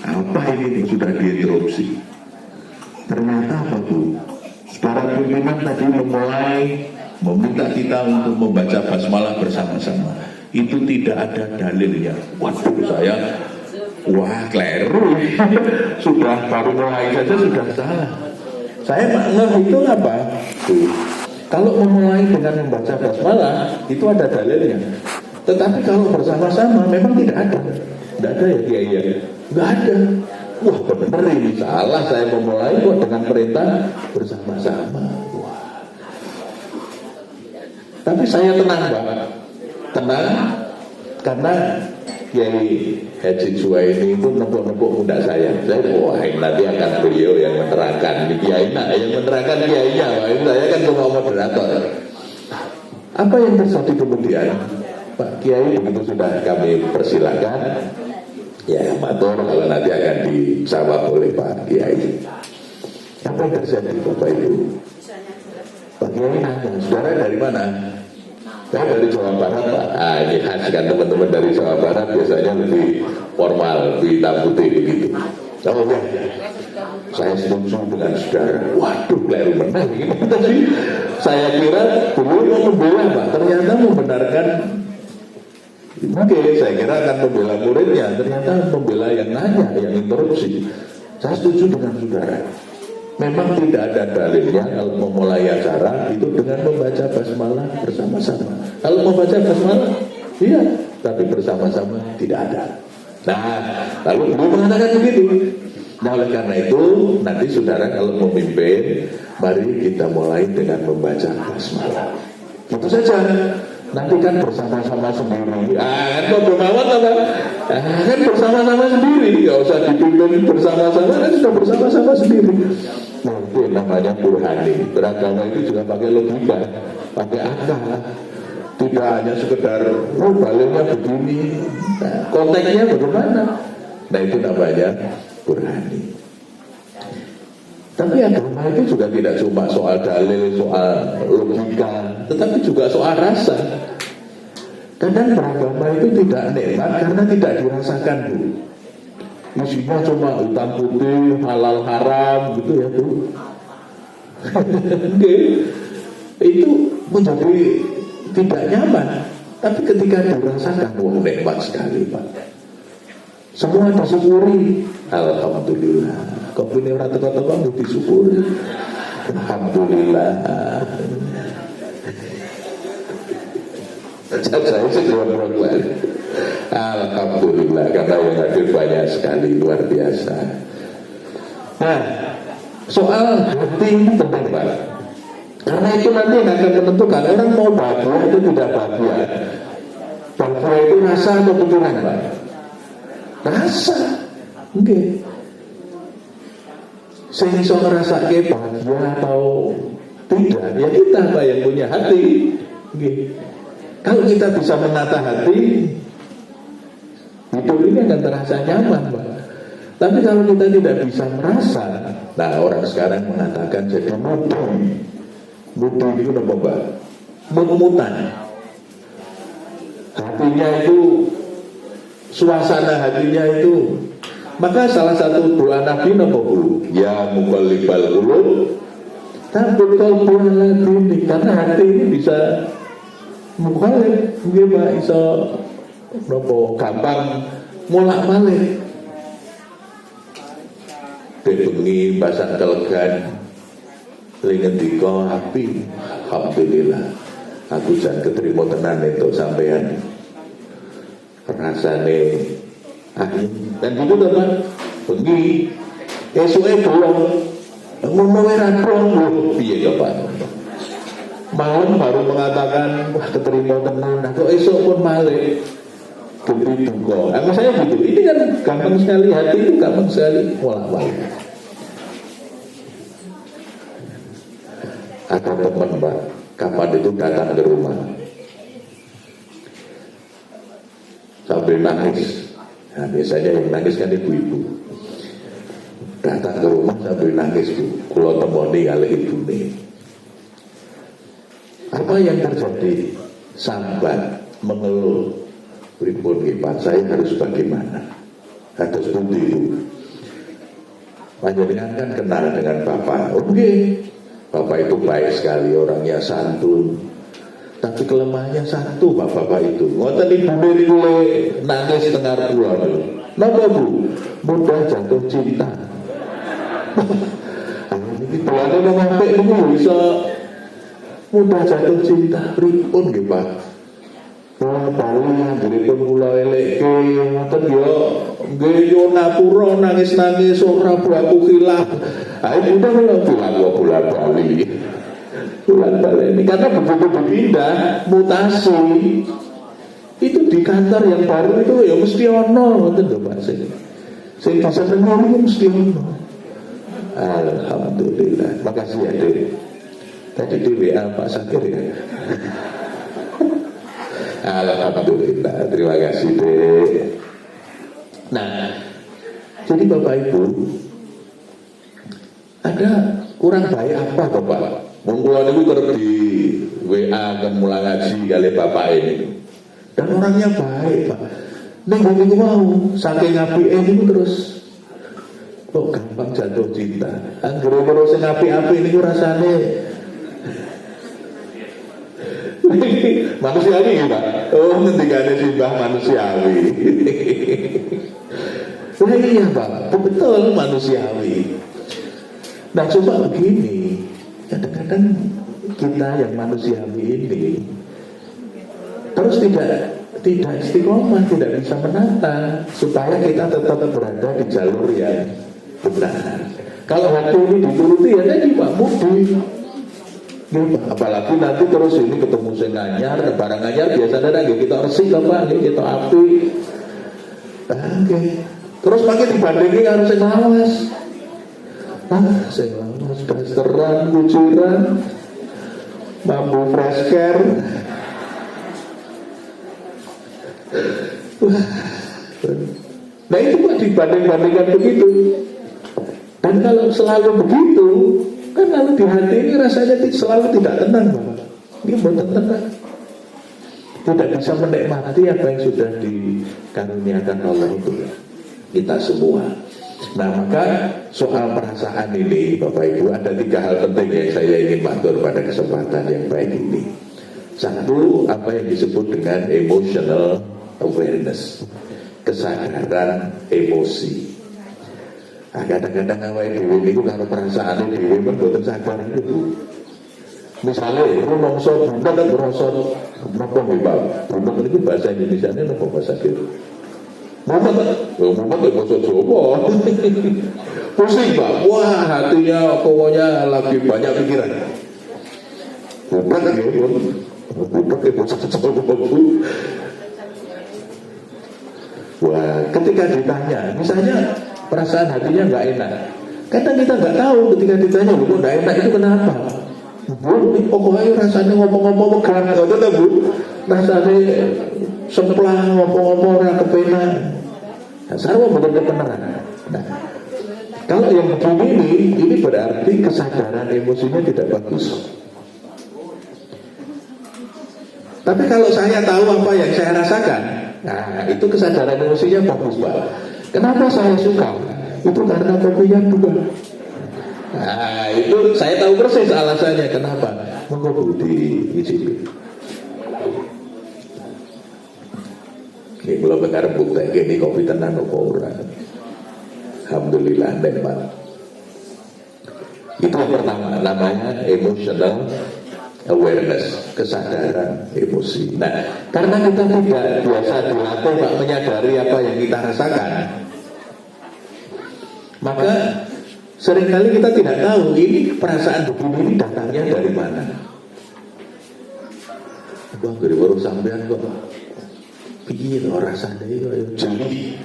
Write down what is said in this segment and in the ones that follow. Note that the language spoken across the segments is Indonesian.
apa ini sudah diinterupsi. Ternyata apa Bu? Para pimpinan tadi memulai meminta kita untuk membaca basmalah bersama-sama. Itu tidak ada dalilnya. Waduh, saya keliru. Sudah baru mulai saja sudah salah. Saya makna itu apa? Tuh. Kalau memulai dengan membaca basmalah itu ada dalilnya. Tetapi kalau bersama-sama memang tidak ada. Tidak ada ya Kiai ya? Tidak ada. Wah benar ini salah, saya memulai kok dengan perintah bersama-sama. Wah. Tapi saya tenang Pak. Tenang karena Kiai Haji Suwaini itu nepuk-nepuk pundak saya. Wah nanti akan beliau yang menerangkan. Kiai yang menerangkan Kiainya. Saya kan cuma moderator. Apa yang terjadi kemudian? Pak Kiai begitu sudah kami persilakan. Ya matur kalau nanti akan dijawab oleh Pak Kiai. Apa yang terjadi Bapak Ibu? Pak Kiai nanya, saudara dari mana? Saya dari Jawa Barat Pak. Ini khas kan teman-teman dari Jawa Barat biasanya lebih formal, lebih hitam putih begitu. Oh ya, saya setuju dengan saudara. Waduh, keliru benar ini. Tadi saya kira dulu mau membela Pak, ternyata membenarkan. Oke, saya kira akan membela muridnya, ternyata membela yang nanya, yang interupsi. Saya setuju dengan saudara. Memang tidak ada dalilnya kalau memulai acara itu dengan membaca basmalah bersama-sama. Kalau membaca basmalah, iya, tapi bersama-sama tidak ada. Nah, lalu beliau mengatakan begitu. Nah, oleh karena itu, nanti saudara kalau memimpin, mari kita mulai dengan membaca basmalah. Itu saja. Nanti kan bersama-sama sendiri. Kan pembawaan apa? Kan bersama-sama sendiri. Gak usah dipimpin bersama-sama, kan sudah bersama-sama sendiri. Nah itu namanya burhani. Beragama itu juga pakai logika, pakai akal. Tidak hanya sekedar dalilnya begini. Nah, konteksnya bagaimana? Nah itu namanya burhani. Tapi agama itu juga tidak cuma soal dalil, soal logika, tetapi juga soal rasa. Kadang beragama itu tidak nikmat karena tidak dirasakan Bu. Isinya cuma hitam putih, halal haram gitu ya Bu. Itu menjadi tidak nyaman. Tapi ketika dirasakan, wah nikmat sekali Pak. Semua disyukuri. Alhamdulillah. Kok punya orang teko-teko disyukuri. Alhamdulillah. Saya segera berulang. Alhamdulillah karena yang hadir banyak sekali, luar biasa. Nah, soal hati ini penting Pak. Karena itu nanti akan menentukan orang mau bahagia itu tidak bahagia. Bahagia itu rasa atau pikiran Pak? Rasa. Oke. Saya bisa ngerasake bahagia atau tidak, ya kita Pak yang punya hati. Oke. Kalau kita bisa menata hati, hidup ini akan terasa nyaman Pak. Tapi kalau kita tidak bisa merasa, nah orang sekarang mengatakan jadi mudeng. Mudeng itu apa Pak? Mengumutan. Hatinya itu, suasana hatinya itu. Maka salah satu doa Nabi apa Bu? Ya muqallibal qulub tsabbit qalbi ala dinik. Karena hati ini bisa mukhalif, nggih Pak, iso nopo gampang molak-malik. Bengi pasang kelegan lingendika api. Alhamdulillah. Aku jan ketrima tenan entuk sampean. Rasane dan itu teman bengi esuke bolong ngono wae ra plong piye ya Pak. Malam baru mengatakan wah keterima tenan, kok esok pun malik bukti duka. Saya gitu. Ini kan gampang sekali, hati itu gampang sekali bolak-balik. Ada teman Pak, kapan itu datang ke rumah sambil nangis. Nah, biasanya yang nangis kan ibu-ibu. Datang ke rumah sambil nangis Bu. Kula temoni kalih ibune. Apa yang terjadi? Sambat, mengeluh. Pripun nggih Pak, saya harus bagaimana? Kados pundi itu. Panjenengan kan kenal dengan Bapak. Oke. Bapak itu baik sekali, orangnya santun. Tapi kelemahannya satu bapak-bapak itu. Ngoten ibu mulai nangis tengah bulan. Napa Bu? Mudah jatuh cinta. Ini bulannya mau ngapain ini bisa mudah jatuh cinta. Pripun nggih Pak? Bali anggere kula eleke ngoten yo nggih yo napura nangis-nangis ora buaku khilaf. Ha ibu udah bulan Bali. Bulan Bali ini karena begitu berpindah mutasi itu di kantor yang baru itu ya mesti ono ngoten lho Pak sing bisa dengar itu mesti ono. Alhamdulillah. Makasih ya Dek. Tadi di WA Pak Sakir ya. Alhamdulillah, terima kasih Dek. Nah, jadi Bapak Ibu, ada kurang baik apa Bapak? Mengkulan itu terus di WA kan mulai ngaji kali Bapak ini. Dan orangnya baik Pak. Neng ini mau saking ngapiin itu terus kok gampang jatuh cinta. Anggere terus ngapi-api ini rasane manusiawi ya Pak. Oh ngendikane simbah manusiawi. Nah iya Pak, betul manusiawi. Nah coba begini, kadang-kadang kita yang manusiawi ini terus tidak istiqomah, tidak bisa menata supaya kita tetap berada di jalur yang benar. Kalau hati ini dituruti ya tadi Pak Budi. Apalagi nanti terus ini ketemu sing anyar, barang anyar biasanya lagi kita resik apa, kita api. Oke. Terus makin dibandingi harus sing lawas. Sing lawas dasteran, kuciran, bambu fresh care. Nah itu Pak dibanding-bandingkan begitu. Dan kalau selalu begitu, kan lalu di hati ini rasanya selalu tidak tenang Bapak. Ini bukan tenang. Tidak bisa menikmati apa yang sudah dikaruniakan Allah itu kita semua. Nah maka soal perasaan ini Bapak Ibu ada 3 hal penting yang saya ingin matur pada kesempatan yang baik ini. Satu, apa yang disebut dengan emotional awareness, kesadaran emosi. Nah, kadang-kadang awake dhewe niku karo perasaan dhewe men boten sadar itu. Misalnya, rumangsa buntut kan ngrasa napa nggih Pak? Buntut niku bahasa Indonesiane napa bahasa Jawa? Buntut bahasa Jawa. Pusing Pak. Wah, hatinya pokoknya lagi banyak pikiran. Buntut nggih, buntut bahasa Jawa. Wah, ketika ditanya, misalnya perasaan hatinya nggak enak, kadang kita nggak tahu ketika ditanya, kok nggak enak itu kenapa? Bu, pokoknya rasanya ngomong-ngomong megang, nggak tahu Bu, rasanya semplang ngomong-ngomong orang kepenak. Nah, sarwa betul kebenaran. Nah, kalau yang begini ini berarti kesadaran emosinya tidak bagus. Tapi kalau saya tahu apa yang saya rasakan, nah itu kesadaran emosinya bagus Pak. Kenapa saya suka? Itu karena kopinya 2. Nah itu saya tahu persis alasannya kenapa. Monggo di icip. Oke, belum dengar bukti ini kopi tenan apa ora. Alhamdulillah nikmat. Itu yang pertama, namanya emotional awareness, kesadaran emosi. Nah, karena kita tidak biasa dilatih Pak menyadari apa yang kita rasakan, maka seringkali kita tidak tahu ini perasaan begini ini datangnya dari mana. Wah, dari baru sampean kok piye lho rasane yo jeli.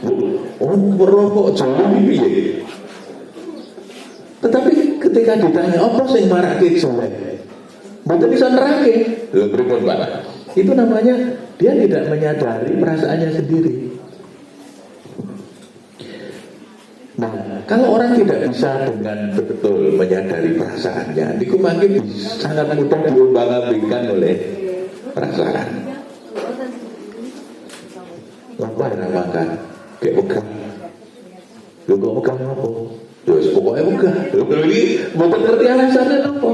Oh, merokok jeli piye? Tetapi ketika ditanya apa sing marake jelek, betul bisa nerake. Lho pripun Pak? Itu namanya dia tidak menyadari perasaannya sendiri. Nah, kalau orang tidak bisa dengan betul menyadari perasaannya, itu makin sangat mudah diumbang-ambingkan oleh perasaan. Lapar makan, kayak pegang, Lho kok megah apa? Ya pokoknya megah. Lho iki mboten ngerti alasannya apa.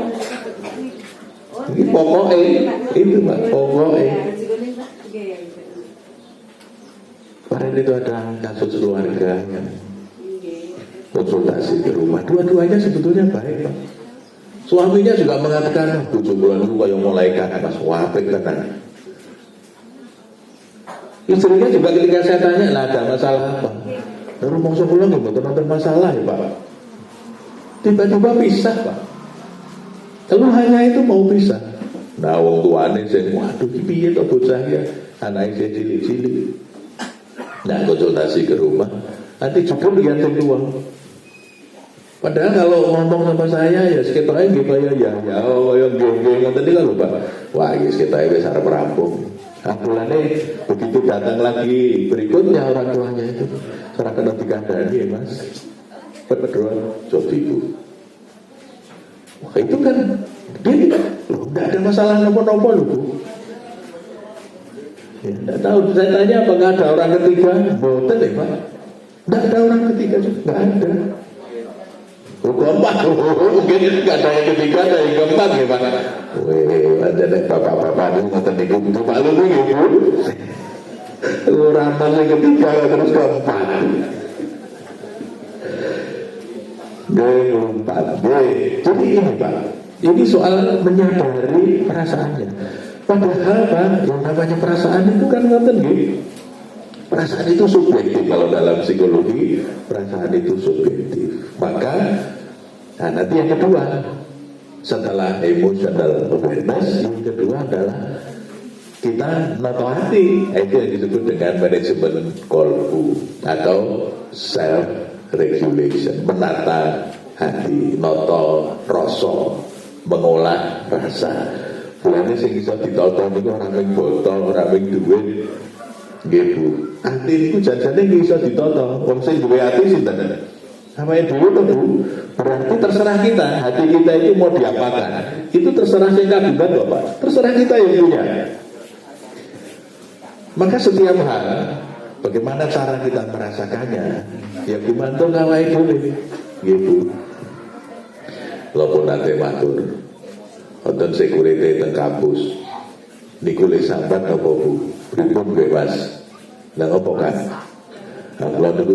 Ini pokoknya itu Pak, pokoknya. Kemarin itu ada kasus keluarga yang konsultasi ke rumah. Dua-duanya sebetulnya baik Pak. Suaminya juga mengatakan, bojo kula niku kaya malaikat Mas, apik tenan. Istrinya juga ketika saya tanya, lah ada masalah apa? Lalu mongso kula nggih mboten wonten masalah ya Pak. Tiba-tiba pisah Pak. Keluhannya itu mau pisah. Nah wong tuane sing waduh iki piye to bocah ya, anake sing cilik-cilik. Nah konsultasi ke rumah, nanti cukup lihat yang tua. Padahal kalau ngomong sama saya ya seketoknya gitu ya yang geng-geng tadi kan lupa. Wah ini seketoknya wis arep rampung. Akhirnya begitu datang lagi berikutnya orang tuanya itu serah kena dikandani ya Mas. Berdoa cobiku. Wah itu kan dia tidak ada masalah nopo-nopo loh. Ya, tidak tahu, saya tanya apakah ada orang ketiga? Boten ya Pak. Tidak ada orang ketiga juga, tidak ada. Keempat, mungkin nggak ada yang ketiga, ada yang keempat ya Pak. Wih, ada bapak-bapak itu ngoten niku, Pak Lulu ya Bu. Ramal yang ketiga terus keempat. Keempat. Jadi ini Pak, ini soal menyadari perasaannya. Padahal Pak, yang namanya perasaan itu kan ngoten nggih. Perasaan itu subjektif. Kalau dalam psikologi, perasaan itu subjektif. Maka nah nanti yang kedua, setelah emotional awareness, yang kedua adalah kita noto hati. Itu yang disebut dengan manajemen kolbu atau self regulation, menata hati, noto rasa, mengolah rasa. Bulannya sing iso ditata niku ora mung botol, ora mung duit. Nggih Bu. Ati niku jajane nggih iso ditata. Wong sing duwe ati sinten? Sampai dulu tuh Bu. Berarti terserah kita, hati kita itu mau diapakan. Itu terserah sing kagungan kok Pak. Terserah kita yang punya. Maka setiap hal, bagaimana cara kita merasakannya, ya gumantung awake dhewe. Nggih Bu. Lopun nate matur. Wonten security teng kampus. Niku le sambat apa Bu? Pripun kowe Mas? Lah opo kan? Kula niku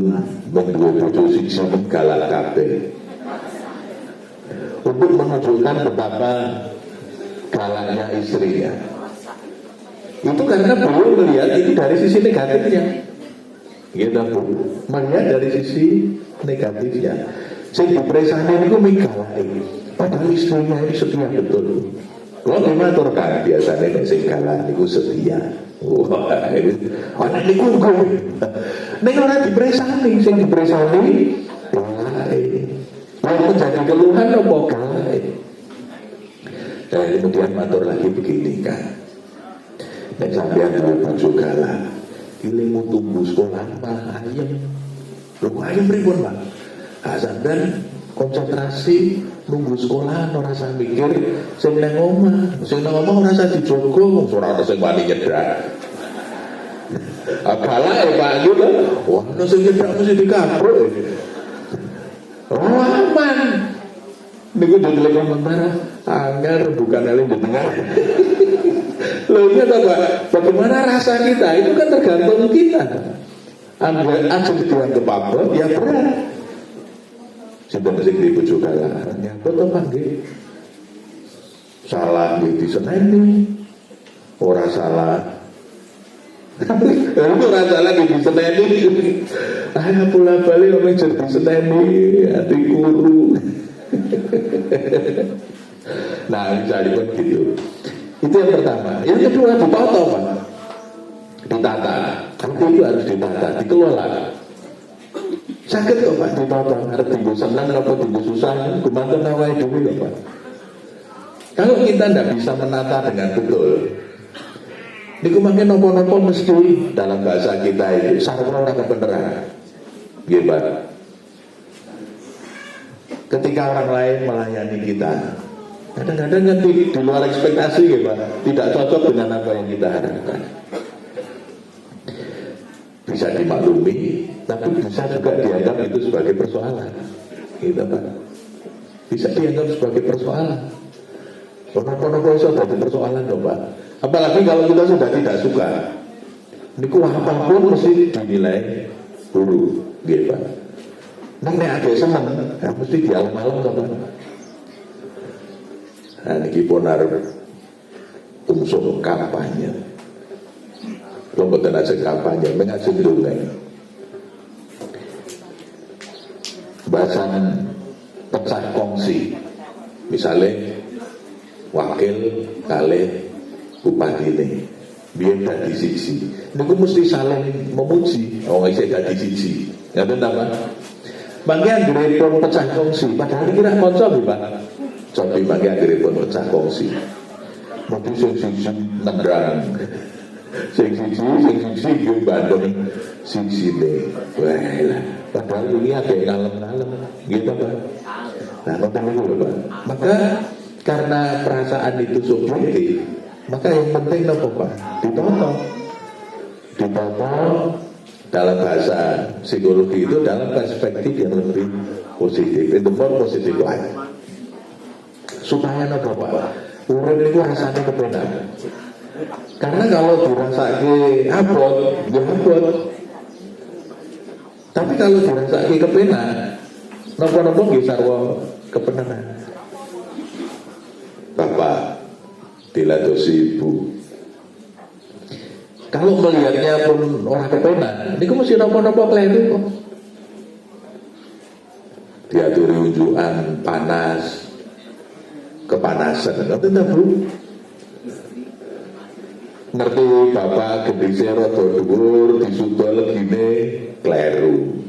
mung duwe bojo siji galak kabeh. Untuk menunjukkan betapa galaknya istrinya. Itu karena beliau melihat itu dari sisi negatifnya. Gitu Bu. Melihat dari sisi negatifnya. Sing dipresane niku migalake. Padahal istrinya ini setia betul. Kalau dimatur kan biasanya nek sing galak niku setia. Wah, ana niku kok. Nek ora dipresani, sing dipresani galak. Lalu menjadi keluhan apa galak. Dan kemudian matur lagi begini kan. Nek sampeyan duwe bojo galak, ilmu tumbuh sekolah mah ayem. Lho ayem pripun, Pak? Sampeyan konsentrasi nunggu sekolah ora usah mikir sing nang omah ora usah dijogo ora ana sing wani nyedrak. Galak Pak gitu. Wah, ana sing nyedrak mesti dikabruk. Oh, aman. Niku ditelek komentar anggar bukan eling di tengah. Loh iya toh Pak, bagaimana rasa kita itu kan tergantung kita. Ambil aja dianggap apa ya berat. Sinten sing dibojo galak, nyangkut apa nggih? Salah nggih diseneni. Ora salah. Ora salah nggih diseneni. Ah pula balik wong jadi diseneni, ati kuru. Nah, misalnya gitu. Itu yang pertama. Yang kedua ditata Pak. Ditata. Hati itu harus ditata, dikelola. Sakit kok Pak ditata, arep tinggal senang apa tinggal susah, gumantung awake dhewe kok Pak. Kalau kita tidak bisa menata dengan betul, niku mangke nopo-nopo mesti dalam bahasa kita itu sarana ora kebenaran. Nggih Pak. Ketika orang lain melayani kita, kadang-kadang kan di luar ekspektasi ya Pak, tidak cocok dengan apa yang kita harapkan. bisa dimaklumi, tapi bisa juga dianggap itu sebagai persoalan, gitu Pak. Bisa dianggap sebagai persoalan. Nopo-nopo itu ada persoalan dong Pak. Apalagi kalau kita sudah tidak suka, ini apapun mesti dinilai dulu, gitu Pak. Nek ada senang, mesti di alam-alam Pak. Nah, ini ponar unsur kampanye. Kalau betul aja kampanye, mengajar dulu bahasan pecah kongsi, misalnya wakil kali bupati ini biar dari sisi, ini mesti saling memuji. Orang saya dari sisi, nggak tahu apa. Bagian grepon pecah kongsi, padahal kira konsol Pak. Tapi bagian grepon pecah kongsi, mungkin sisi nendang. Sing siji gue Bandung sing deh, wah padahal ini ada ngalem-ngalem, gitu Pak. Nah, nonton dulu Pak. Maka karena perasaan itu subjektif, maka yang penting apa Pak? Ditonton dalam bahasa psikologi itu dalam perspektif yang lebih positif, in the more positive light. Supaya apa Pak? Urip itu rasanya kepenak. Karena kalau dirasake abot, ya abot. Tapi kalau dirasake kepenak, nopo-nopo nggih sarwa kepenanan. Bapak diladosi ibu. Kalau melihatnya pun orang kepenak, niku mesti nopo-nopo kleru kok. Diaturi unjukan panas, kepanasan, ngoten ta Bu? Ngerti bapak gendise rada dhuwur disundul legine kleru.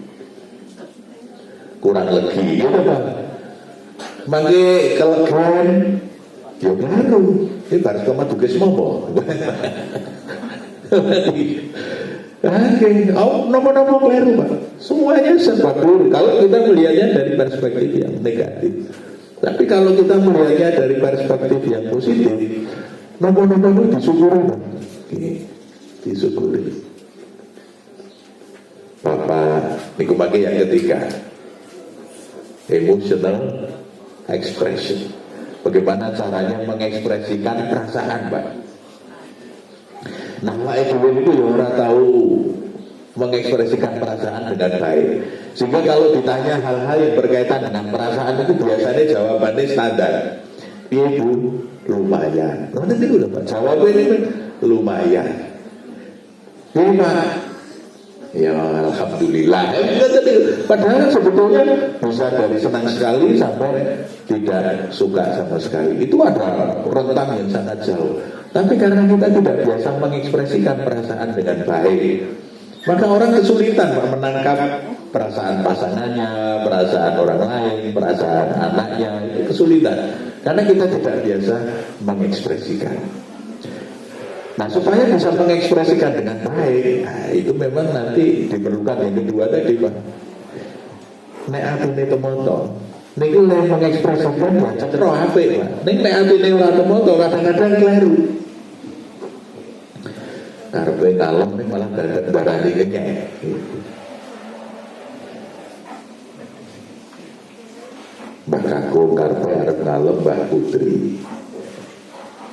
Kurang legi ya Pak. Mangke kelegan ya kleru. Iki baris koma duges mopo. Oke, nopo-nopo kleru Pak. Semuanya serba keliru kalau kita melihatnya dari perspektif yang negatif. Tapi kalau kita melihatnya dari perspektif yang positif, nopo-nopo itu disyukuri Pak. Disyukuri. Bapak niku pakai yang ketiga, emotional expression. Bagaimana caranya mengekspresikan perasaan Pak. Nah, Ibu itu ya orang tahu mengekspresikan perasaan dengan baik. Sehingga kalau ditanya hal-hal yang berkaitan dengan perasaan itu biasanya jawabannya standar. Ibu lumayan. Nah, nanti udah Pak jawabnya ini lumayan. Pak, ya alhamdulillah. Padahal sebetulnya bisa dari senang sekali sampai tidak suka sama sekali. Itu ada rentang yang sangat jauh. Tapi karena kita tidak biasa mengekspresikan perasaan dengan baik, maka orang kesulitan menangkap perasaan pasangannya, perasaan orang lain, perasaan anaknya. Itu kesulitan karena kita tidak biasa mengekspresikan. Nah, supaya bisa mengekspresikan dengan baik, nah, itu memang nanti diperlukan yang kedua tadi Pak. Nek atine temoto, niku lek mengekspresikan ya cetro apik Pak. Nek atine ora temoto kadang-kadang kleru. Karepe kalem nek malah darani kenyek. Mbak Kakung karepe arep ngalem Mbak Putri.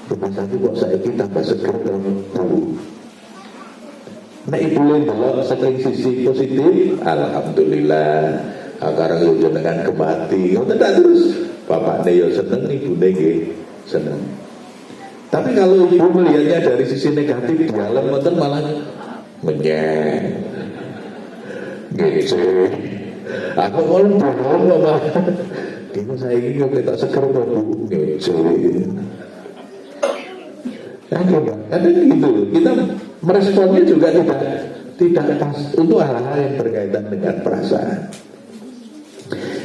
Rumah sakit kok saya tambah seger tahu. Nah ibu yang delok saking sisi positif, alhamdulillah. Sekarang yo jenengan kemati, ngoten tak terus. Bapakne yo seneng, ibune nggih seneng. Tapi kalau ibu melihatnya dari sisi negatif, dalam ngoten malah menyek. Gitu. Aku mau bohong malah. Ini saya ini kok tak seger kok Bu. Gitu. Kadang gitu, kita meresponnya juga tidak pas untuk hal-hal yang berkaitan dengan perasaan.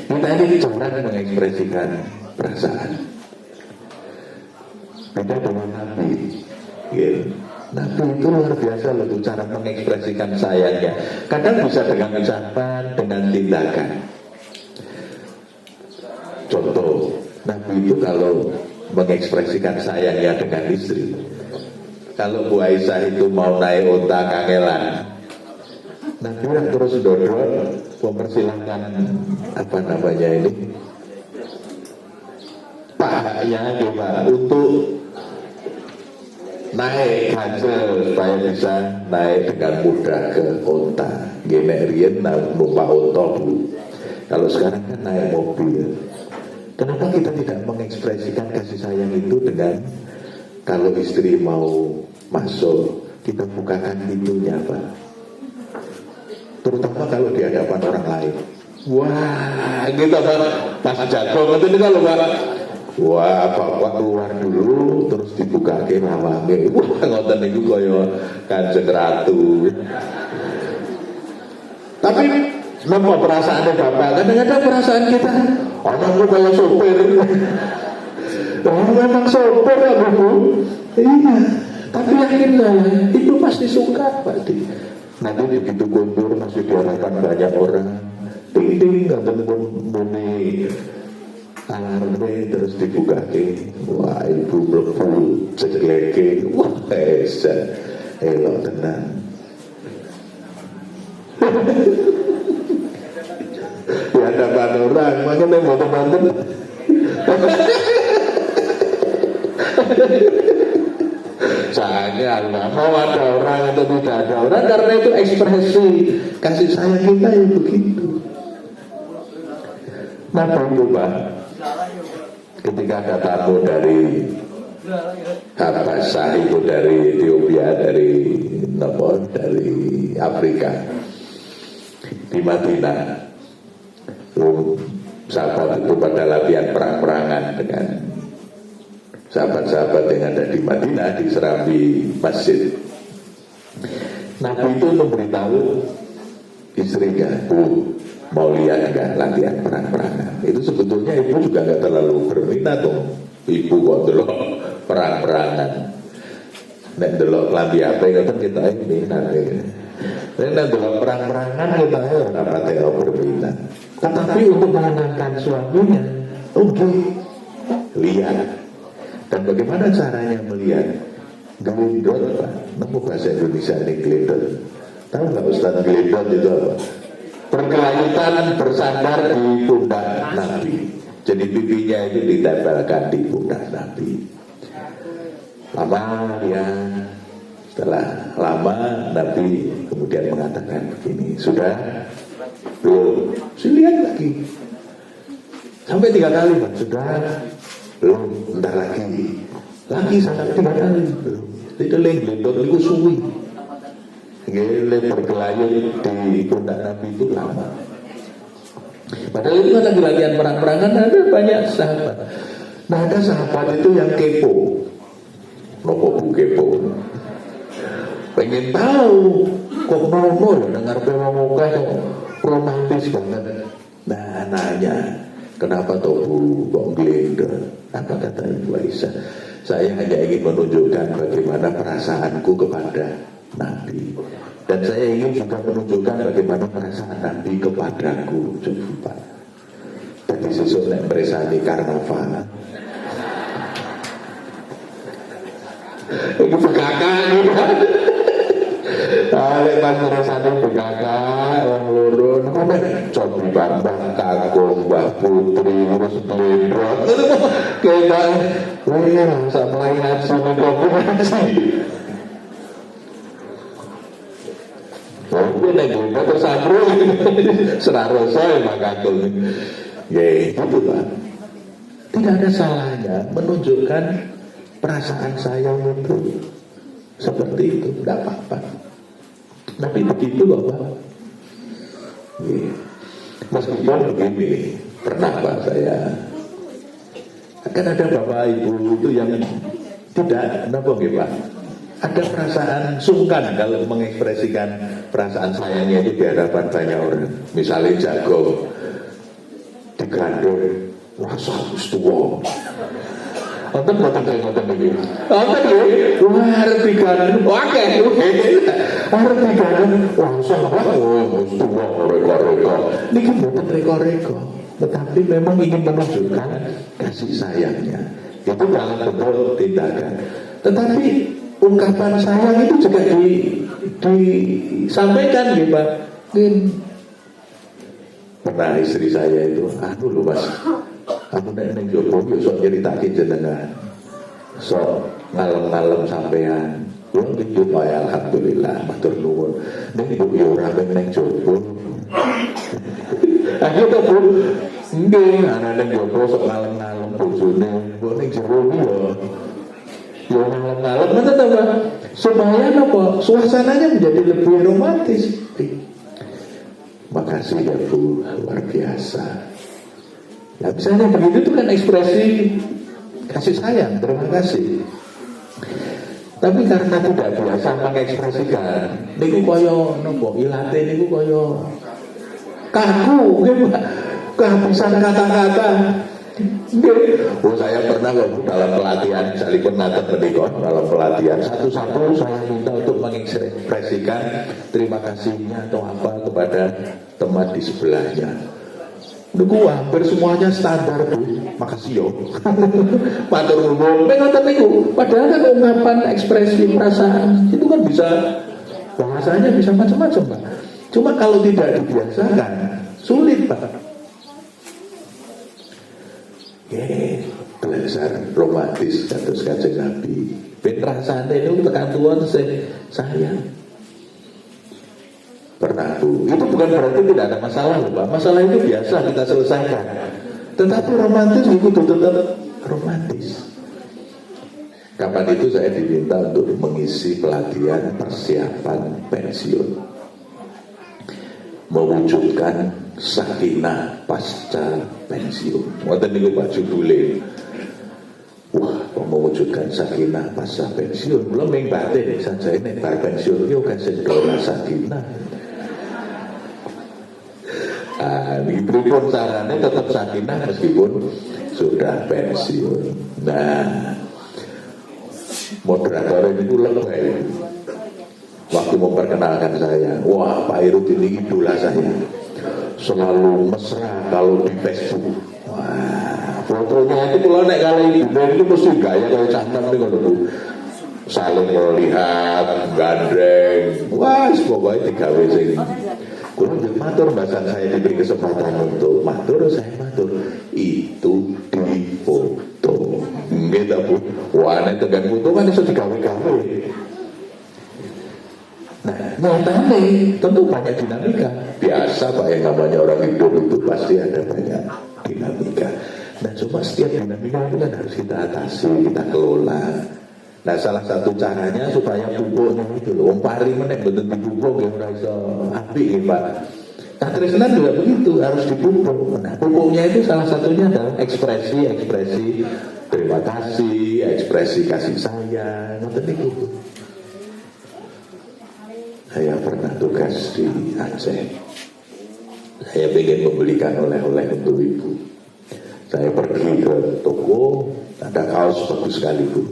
Kita ini jarang mengekspresikan perasaan. Beda dengan Nabi, ya. Nabi itu luar biasa loh cara mengekspresikan sayangnya. Kadang bisa dengan ucapan, dengan tindakan. Contoh, Nabi itu kalau mengekspresikan sayangnya dengan istri. Kalau Bu Aisyah itu mau naik unta kangelan, Nabi terus dodol mempersilahkan apa namanya ini pahanya coba untuk naik hasil supaya bisa naik dengan mudah ke kota. Generian numpak onto dulu. Kalau sekarang kan naik mobil. Kenapa kita tidak mengekspresikan kasih sayang itu dengan kalau istri mau masuk kita bukakan pintunya, Pak? Terutama kalau di hadapan orang lain. Wah, gitu Pak. Pas jago itu kalau Pak. Wah, bapak keluar dulu terus dibuka ke lawange. Wah, ngoten niku kaya Kanjeng Ratu. Tapi napa perasaannya bapak? Kadang-kadang perasaan kita, anakku kayak sopir. Memang sopir ya Bu. Iya. Tapi yakin saya itu pasti suka Pak Di. Nanti begitu kundur masih diharapkan banyak orang. Ting-ting ngoten pun muni alarme terus dibuka wah ibu mlebu cekleke wah esa elok tenan. Di hadapan orang makanya mau teman-teman sayang mau ada orang atau tidak ada orang karena itu ekspresi kasih sayang kita yang begitu. Kenapa itu Pak? Ketika ada tamu dari Habasah itu dari Ethiopia dari Afrika di Madinah, sahabat itu pada latihan perang-perangan dengan sahabat-sahabat yang ada di Madinah di serambi masjid. Nabi itu memberitahu istrinya, Bu, mau lihat enggak latihan perang-perangan? Itu sebetulnya ibu juga enggak terlalu berminat dong. Ibu kok delok perang-perangan. Nek delok lambi apa ngoten kita minat. Nek delok perang-perangan kita ora pati berminat. Tetapi untuk menenangkan suaminya, oke, lihat. Dan bagaimana caranya melihat? Gelindot Pak. Nemu bahasa Indonesia ini gelindot. Tahu nggak Ustaz gelindot itu apa? Berkelanjutan bersandar di pundak Nabi. Jadi pipinya itu ditempelkan di pundak Nabi. Lama ya, setelah lama Nabi kemudian mengatakan begini, sudah belum? Lihat lagi. Sampai 3 kali Pak. Sudah belum? Bentar lagi sampai 3 kali belum. Itu lenglendor itu suwi. Gile berkelayut di pundak Nabi itu lama. Padahal itu kan lagi latihan perang-perangan, ada banyak sahabat. Nah ada sahabat itu yang kepo. Nopo bu kepo. Pengen tahu kok mau dengar pewamuka yang romantis banget. Nah nanya, kenapa tuh bu kok gelendor? Apa kata Ibu Aisyah? Saya hanya ingin menunjukkan bagaimana perasaanku kepada Nabi. Dan saya ingin juga menunjukkan bagaimana perasaan Nabi kepadaku. Coba. Tadi sesuk nek meresani karnaval. Ini pegakan ini. Lek pas meresani pegakan wong loro niku coba Bambang Kakung Mbah Putri wis blendrot. Kena wene sak mlayan sama komunikasi. Mungkin lagi terus samro serarosa Mbak Kakung. Ya itu Pak. Tidak ada salahnya menunjukkan perasaan sayang itu seperti itu, tidak apa-apa. Tapi begitu Bapak. Meskipun begini, pernah Pak saya akan ada Bapak Ibu itu yang tidak, kenapa Pak? Ada perasaan sungkan kalau mengekspresikan perasaan sayangnya itu di hadapan banyak orang. Misalnya jago digandeng, wah saus tua. Onten boten kaya ngoten iki. Onten nggih. Wah arep digandeng, oke. Arep digandeng langsung tua reka-reka. Niki boten reka-reka, tetapi memang ingin menunjukkan kasih sayangnya. Itu dalam bentuk tindakan. Tetapi ungkapan sayang itu juga disampaikan gitu Pak. Pernah istri saya itu, aduh lu mas, aku neng jopo, sok nyeritake jenengan, sok ngalem-ngalem sampean. Wong gitu, ya alhamdulillah, matur nuwun. Neng ibu yo ora neng jopo. Akhirnya Bu, nggih, ana neng jopo sok ngalem-ngalem bojone, mbok ning jero yo. Yo ngalem-ngalem ngoten ta, Pak? Supaya apa? Suasananya menjadi lebih romantis. Makasih ya Bu, luar biasa. Nah misalnya begitu itu kan ekspresi kasih sayang, terima kasih. Tapi karena tidak biasa mengekspresikan, niku koyo nopo ilate niku koyo kaku, kehabisan kata-kata. Oh saya pernah kok dalam pelatihan, sekalipun nanti menikah dalam pelatihan satu-satu saya minta untuk mengekspresikan terima kasihnya atau apa kepada teman di sebelahnya. Niku hampir semuanya standar Bu, makasih yo. Matur nuwun, ngoten niku. Padahal kan ungkapan ekspresi perasaan itu kan bisa bahasanya bisa macam-macam Pak. Cuma kalau tidak dibiasakan sulit Pak. Belajar romantis kados Kanjeng Nabi. Ben rasane niku tekan tuwon sayang. Pernah Bu, itu bukan berarti tidak ada masalah loh Pak. Masalah itu biasa kita selesaikan. Tetapi romantis itu tetap romantis. Kapan itu saya diminta untuk mengisi pelatihan persiapan pensiun, mewujudkan sakinah pasca pensiun. Ngoten niku Pak judule. Wah, mewujudkan sakinah pasca pensiun. Belum yang batin saja ini bar pensiun yo kasih doa sakinah. Diberikan sarannya tetap sakinah meskipun sudah pensiun. Nah, moderator itu lebay. Waktu memperkenalkan saya, wah Pak Irut ini idola saya. Selalu mesra kalau di Facebook. Wah, fotonya itu kalau naik kali ini, itu mesti gaya kayak cantik nih kalau itu. Saling melihat, gandeng. Wah, pokoknya digawe sing. Kalau matur bahasa saya diberi kesempatan untuk matur, saya matur itu di foto, gitu Bu. Wah, ini tegang foto kan bisa digawe-gawe. Nah, tentu banyak dinamika. Biasa Pak yang namanya orang hidup itu pasti ada banyak dinamika. Nah, cuma setiap dinamika itu kan harus kita atasi, kita kelola. Nah salah satu caranya supaya pupuknya itu loh, pari menek betul dipupuk yang rasa api Pak. Katresnan juga begitu, harus dipupuk. Nah pupuknya itu salah satunya adalah ekspresi terima kasih, ekspresi kasih sayang. Nanti itu. Saya pernah tugas di Aceh. Saya ingin membelikan oleh-oleh untuk ibu. Saya pergi ke toko, ada kaos bagus sekali Bu.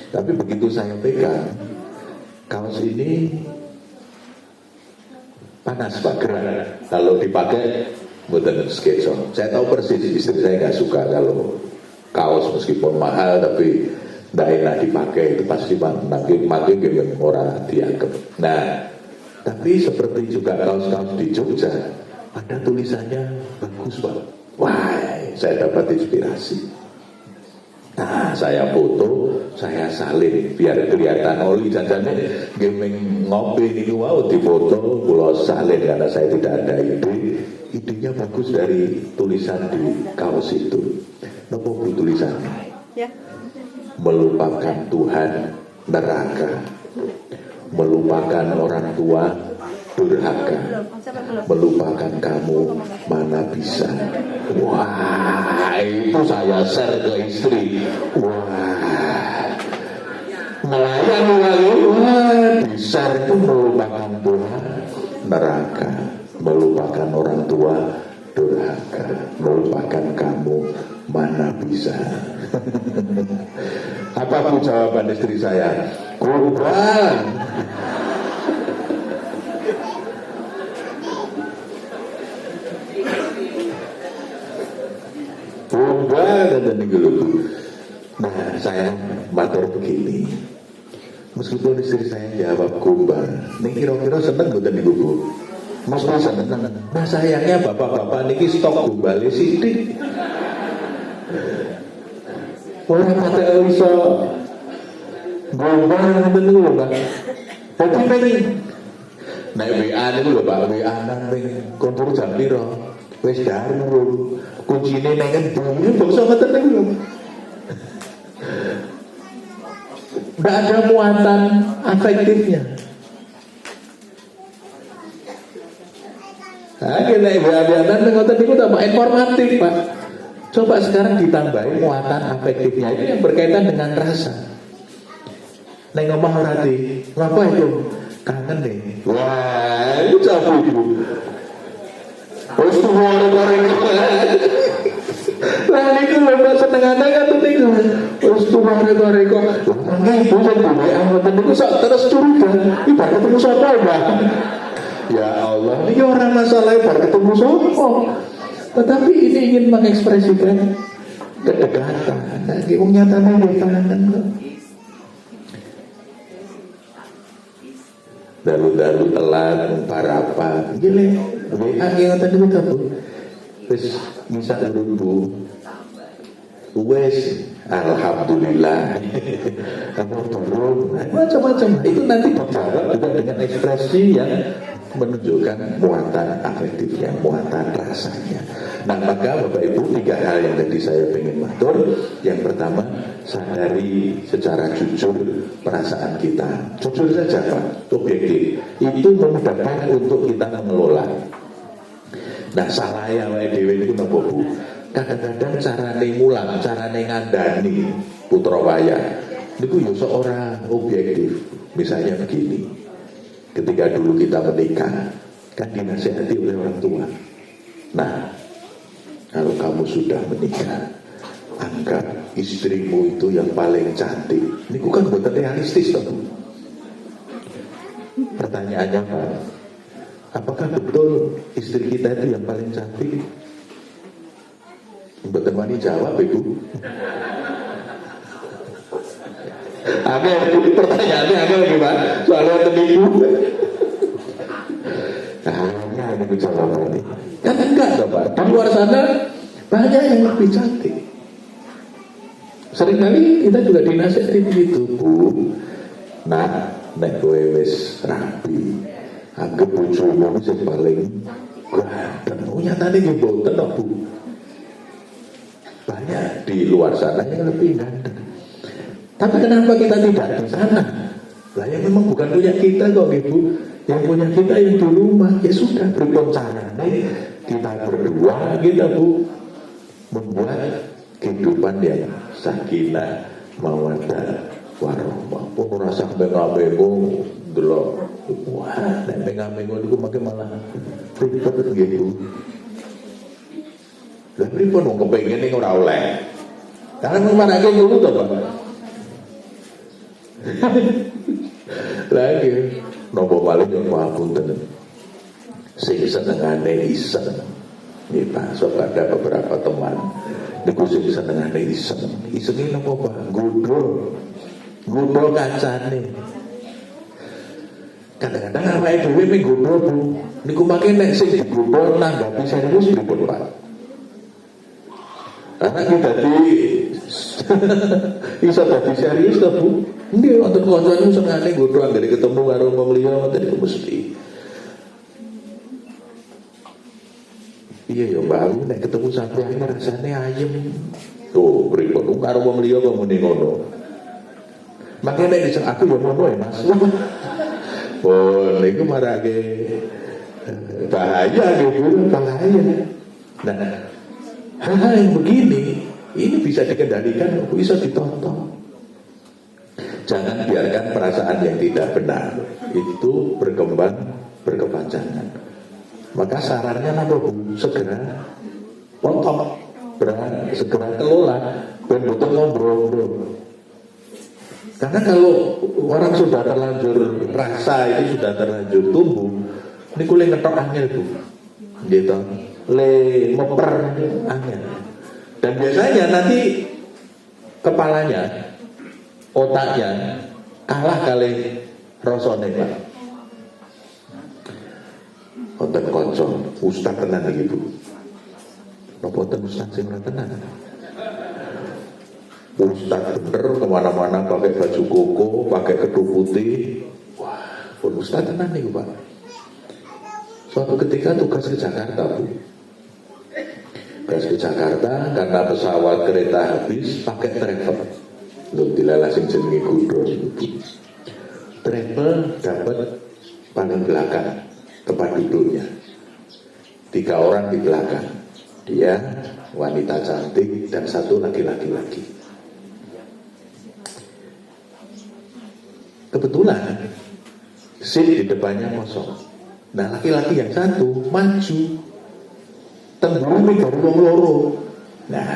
Tapi begitu saya pegang kaos ini panas Pak, gerak. Kalau dipakai bukan sketsa. Saya tahu persis istri saya nggak suka kalau kaos meskipun mahal tapi tidak enak dipakai, itu pasti makin orang dianggap. Nah, tapi seperti juga kaos-kaos di Jogja ada tulisannya bagus Pak. Wah, saya dapat inspirasi. Nah, saya foto, saya salin biar kelihatan oli jajannya gaming ngopi ini wow di foto, pulau salin karena saya tidak ada ide. Idenya bagus dari tulisan di kaos itu. Nopo tulisannya? Ya. Melupakan Tuhan neraka, melupakan orang tua durhaka, melupakan kamu mana bisa. Wah, itu saya share ke istri. Wah, nelayan lagi. Wah, di share itu melupakan Tuhan neraka, melupakan orang tua durhaka, melupakan kamu mana bisa. Apa Bu jawaban istri saya? Kurban. Nah, saya matur begini. Meskipun istri saya jawab kumbang, ini kira-kira seneng bukan ibu Bu? mesti seneng. Nah sayangnya bapak-bapak niki stok gumbale sithik. Ora kate iso gombal ngoten niku lho, Pak. Dadi pengen nek WA niku lho, Pak, WA nang ping kontur jam pira? Wis daru. Kuncine nang endi? Bangsa ngoten niku lho. Nggak ada muatan afektifnya. Nah, kena ibadah ngoten niku tambah informatif, Pak. Coba sekarang ditambahin muatan afektifnya itu yang berkaitan dengan rasa. Neng ngomong hati, ngapa itu? Kangen deh. Wah, itu capek itu. Terus tuh goreng-goreng. Lah niku lho senengane kan niku. Terus tuh goreng-goreng kok. Nggih, bosan tuh. Ngoten niku sok terus curiga. Iki bar ketemu sapa, Mbak? Ya Allah, ini orang masalah bar ketemu sapa. Tetapi ini ingin mengekspresikan kedekatan. Nah, wong nyatane di tangan kok. Dalu-dalu telat parapan. Gile, WA yang tadi kita tuh. Wis bisa dulu. Wes alhamdulillah. Kamu turun macam-macam. Itu nanti dijawab juga dengan ekspresi yang menunjukkan muatan afektifnya, muatan rasanya. Nah maka Bapak Ibu 3 hal yang tadi saya ingin matur. Yang pertama, sadari secara jujur perasaan kita. Jujur saja Pak, objektif. Itu memudahkan untuk kita mengelola. Nah salah ya dewe itu nopo Bu. Kadang-kadang carane mulang, carane ngandani putra wayah niku ya seorang objektif. Misalnya begini, ketika dulu kita menikah kan dinasihati oleh orang tua. Nah, kalau kamu sudah menikah, anggap istrimu itu yang paling cantik. Niku kan bukan realistis toh. Pertanyaannya Pak, apakah betul istri kita itu yang paling cantik? Mboten wani jawab Ibu. Agak pertanyaannya agak gimana? Soalnya tenipu. Nah, ini jawabannya. Kan enggak dong Pak. Di luar sana banyak yang lebih cantik. Seringkali kita juga dinasihati begitu, Bu. Nah, nek kowe wis rapi, anggap bojomu sing paling ganteng. Nyatane nggih mboten kok, Bu. Banyak di luar sana yang lebih ganteng. Tapi kenapa kita tidak di sana? Lah yang memang bukan punya kita kok Ibu. Yang punya kita yang di rumah. Ya sudah, berikut caranya kita berdua kita Bu membuat kehidupan yang sakinah, mawaddah, warahmah. Pun rasa benga-bengo delok. Wah, nek benga-bengo niku makin malah ribet gitu. Lah pripun wong kepengin ning ora oleh. Karena marake dulu to, Pak. Lagi nopo paling yo ngapunten. Sing senengane iseng. Nggih Pak, sok ada beberapa teman niku sing senengane iseng. Isenge nopo Pak? Godhol kancane. Kadang-kadang awake dhewe mung godhol Bu. Niku makin nek sing digodhol nanggapi serius pripun Pak? Karena kita bisa tadi serius lah Bu. Nggih wonten kancane senengane godhol anggere ketemu karo wong liya ngoten iku mesti. Iya ya Mbak, nek ketemu sampeyan rasane ayem. Tuh, pripun karo wong liya kok muni ngono. Makane nek dicek aku ya ngono ya Mas. Oh, niku marake bahaya gitu, bahaya. Nah, hal-hal yang begini ini bisa dikendalikan, bisa ditonton. Jangan biarkan perasaan yang tidak benar itu berkembang berkepanjangan. Maka sarannya apa Bu? Segera potong, segera kelola, dan betul ngobrol. Karena kalau orang sudah terlanjur rasa itu sudah terlanjur tumbuh, ini kulit ngetok angel Bu, gitu. Le meper angin. Dan biasanya nanti kepalanya, otaknya kalah kali rosone Pak. wonten kanca ustaz tenan iki Bu. Napa ten ustaz sing tenan? Ustaz bener kemana-mana pakai baju koko, pakai ketu putih. Wah, pun ustaz tenan nih Pak. Suatu ketika tugas ke Jakarta Bu. Tugas ke Jakarta karena pesawat kereta habis pakai travel. Loh dilalah sing jenenge kudo Bu. Travel dapat paling belakang tempat duduknya. 3 orang di belakang. Dia wanita cantik dan 1 laki-laki. Kebetulan seat di depannya kosong. Nah laki-laki yang 1 maju tembumi dari wong loro. Nah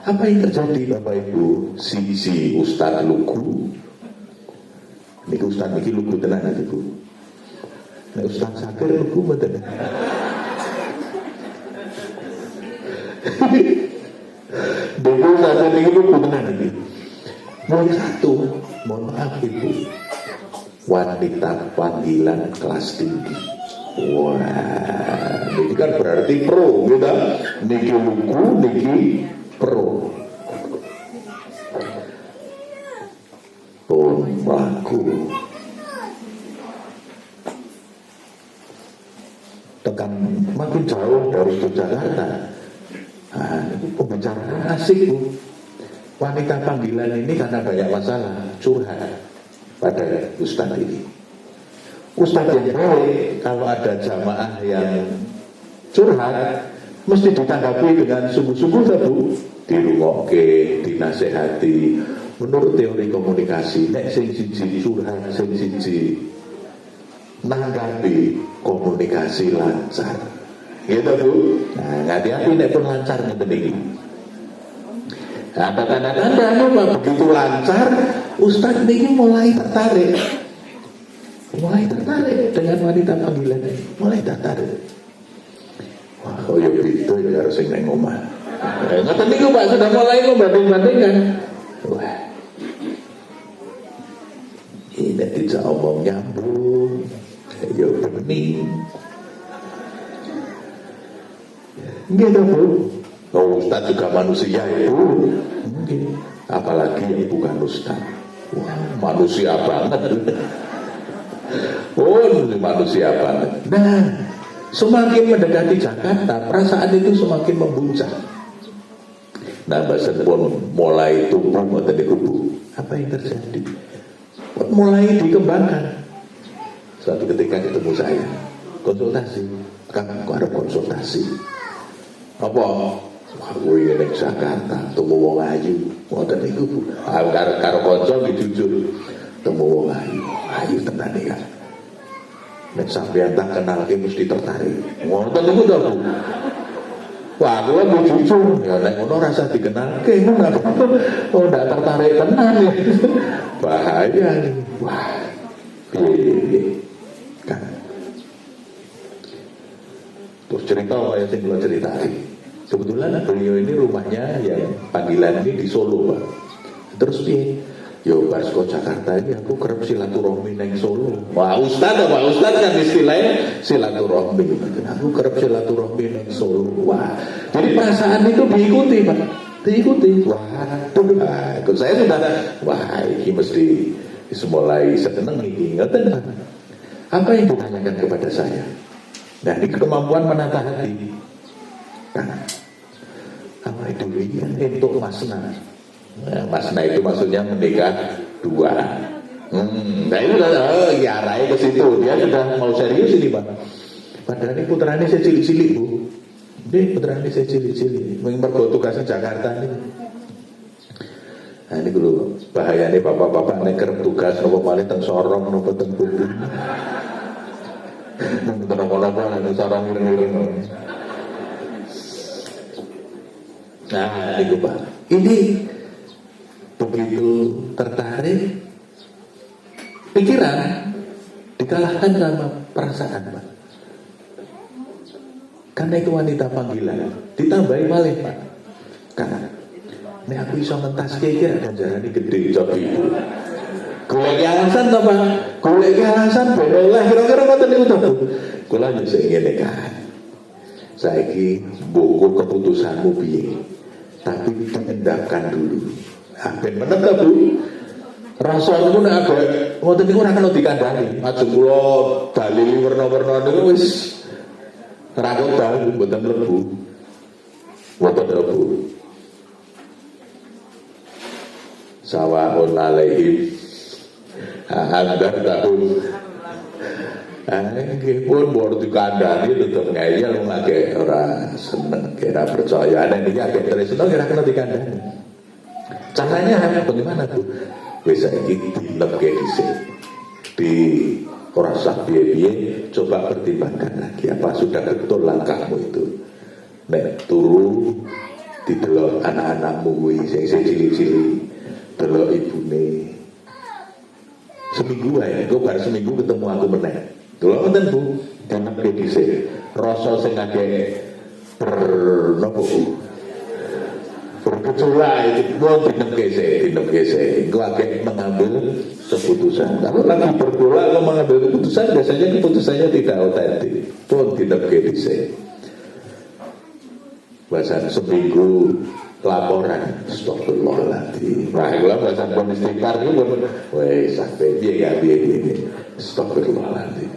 apa yang terjadi Bapak Ibu? Si Ustaz lugu. Niki Ustaz niki lugu tenan Bu. Nek Ustaz Sakir lugu mboten. Dulu Ustaz niki lugu tenan iki. Nomor 1, mohon maaf Ibu, wanita panggilan kelas tinggi. Wah, ini kan berarti pro, gitu. Niki lugu, niki pro. Pun melaku. Tekan makin jauh dari Jakarta. Nah, ini pembicaraan asik Bu. Wanita panggilan ini karena banyak masalah curhat pada Ustaz ini. Ustaz yang baik kalau ada jamaah yang curhat mesti ditanggapi dengan sungguh-sungguh Bu, dirungokke, dinasehati menurut teori komunikasi. Nek sing siji curhat, sing siji nanggapi, komunikasi lancar. Gitu Bu. Nah, hati-hati nek pun lancar ngeten iki. Nah, tanda-tanda begitu lancar, Ustaz ini mulai tertarik dengan wanita panggilan ini, mulai tertarik. Wah, oh ya itu ya harus neng omah. Ngoten niku Pak sudah mulai membanding-bandingkan. Wah, ini tidak omong nyambung, ya bening. Gitu Bu. Oh, Ustaz juga manusia Ibu. Mungkin. Apalagi yang bukan Ustaz. Wah, manusia banget. Oh, manusia banget. Nah, semakin mendekati Jakarta, perasaan itu semakin membuncah. Nah, bahasan pun mulai tumbuh tadi kubu. Apa yang terjadi? Mulai dikembangkan. Suatu ketika ketemu saya, konsultasi. Kang, aku ada konsultasi. Apa? Aku ini di Jakarta, temu wong ayu. Ngoten niku Bu. Karo kanca jujur. Temu wong ayu tenan iki kan. Nek sampeyan tak kenalke mesti tertarik. Ngoten niku to Bu. Wah, aku mau jujur. Ya nek ngono rasa dikenalke ngono. Oh, ndak tertarik tenan ya. Bahaya nih. Wah. Piye kan. Terus cerita kayak yang belum cerita. Kebetulan beliau ini rumahnya yang panggilan ini di Solo Pak. Terus dia, yo pas ke Jakarta ini aku kerep silaturahmi neng Solo. Wah Ustaz kan istilahnya silaturahmi. Aku kerep silaturahmi neng Solo. Wah, jadi perasaan itu diikuti Pak. Diikuti. Wah, saya sudah, wah ini mesti mulai seneng ini. Pak. Apa yang ditanyakan kepada saya? Nah ini kemampuan menata hati. Nah, apa itu untuk masna? Masna itu maksudnya menikah 2. Nah itu ya arahnya ke situ. Dia sudah mau serius ini Pak. Padahal ini putranya saya cilik-cilik Bu. Ini putranya saya cilik-cilik. Mergo tugasnya Jakarta ini. Nah ini dulu bahayanya bapak-bapak neker tugas nopo malih teng Sorong nopo teng Bumi. Kenapa ada sarang miring-miring. Nah, ini Pak. Ini begitu tertarik, pikiran dikalahkan sama perasaan Pak. Karena itu wanita panggilan, ditambahi malih Pak. Karena ini aku bisa mentas kira ganjaran ini gede job ibu. golek alasan to Pak, golek alasan ben oleh kira-kira ngoten niku to. Kula yo sing ngene kan. Saiki mbok keputusanmu piye? Tapi tindakan dulu. Ah ben menep to Bu. Rasa niku nek agak ngoten niku ora kena dikandani. Ajeng kula dalil werna-werna niku wis ora kok mboten mlebu. Mboten mlebu. Sawaun alaihim Anda tahu nggih pun baru dikandani tetep ngeyel lagi ora seneng kira percaya ana niki agak tresno kira kena dikandani. Caranya bagaimana Bu? Wis saiki dilebke dhisik. Di ora usah piye-piye, coba pertimbangkan lagi apa sudah betul langkahmu itu. Nek turu didelok anak-anakmu kuwi sing cilik-cilik, delok ibune. Seminggu ae, engko bar seminggu ketemu aku meneh. Delok ngoten Bu, dilebke dhisik. Rasa sing akeh nopo berkecuali itu mau dinegke sih, gue agak mengambil keputusan. Kalau lagi berdoa, kalau mengambil keputusan, biasanya keputusannya tidak otentik. Pun dinegke sih. Bahasa seminggu laporan, astagfirullahaladzim. Nah, gue bahasa pun istighfar itu, weh sampai biaya, astagfirullahaladzim.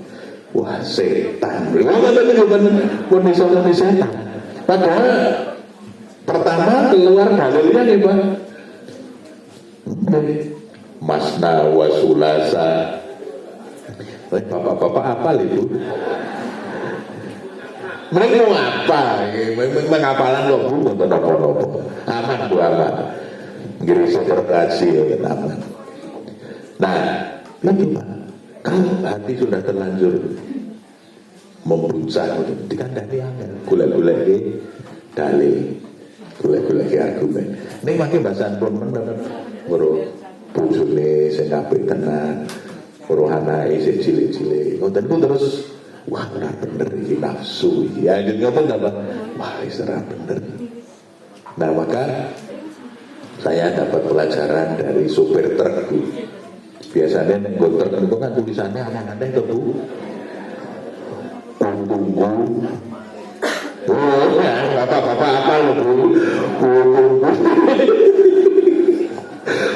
Wah setan, berapa tadi pun misalnya setan. Padahal pertama keluar dalilnya nih Pak, masna wa sulasa. Bapak-bapak apa itu? Mereka mau apa? Mengapalan loh Bu, aman Bu aman. Gini sertifikasi aman. Nah, itu Pak, kalau hati sudah terlanjur membuncah, dikandani angel, gula-gula dalil. Golek-golek argumen. Ning makin bahasan pun meneng. Weruh bojone sing apik tenan. Weruh anake sing cilik-cilik. Ngoten ku terus wah ora bener iki nafsu iki. Ya ngoten apa? Wah wis ora bener. Nah, maka saya dapat pelajaran dari supir truk. Biasanya ning truk itu kan tulisannya aneh-aneh to Bu. Tunggu. Oh ya, bapak-bapak apa loh Bu?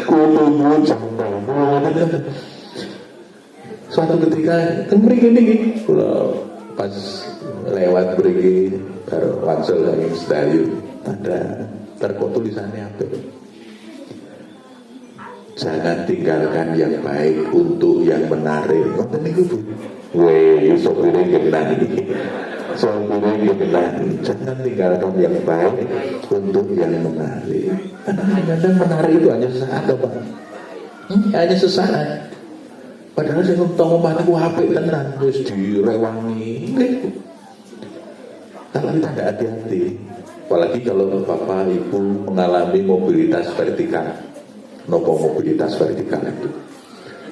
Kudu jambal. Suatu ketika kan mriki kula pas lewat mriki baru wangsul saking Sedayu ada terkot tulisannya apa? Jangan tinggalkan yang baik untuk yang menarik. Ngoten niku Bu. Weh, sopire genah iki. Jangan tinggalkan yang baik untuk yang menarik. Kadang-kadang menarik itu hanya sesaat Pak. Hanya sesaat. Padahal saya ngomong mati ku HP tenan wis direwangi. Kalau kita tidak hati-hati, apalagi kalau Bapak Ibu mengalami mobilitas vertikal. Nopo mobilitas vertikal itu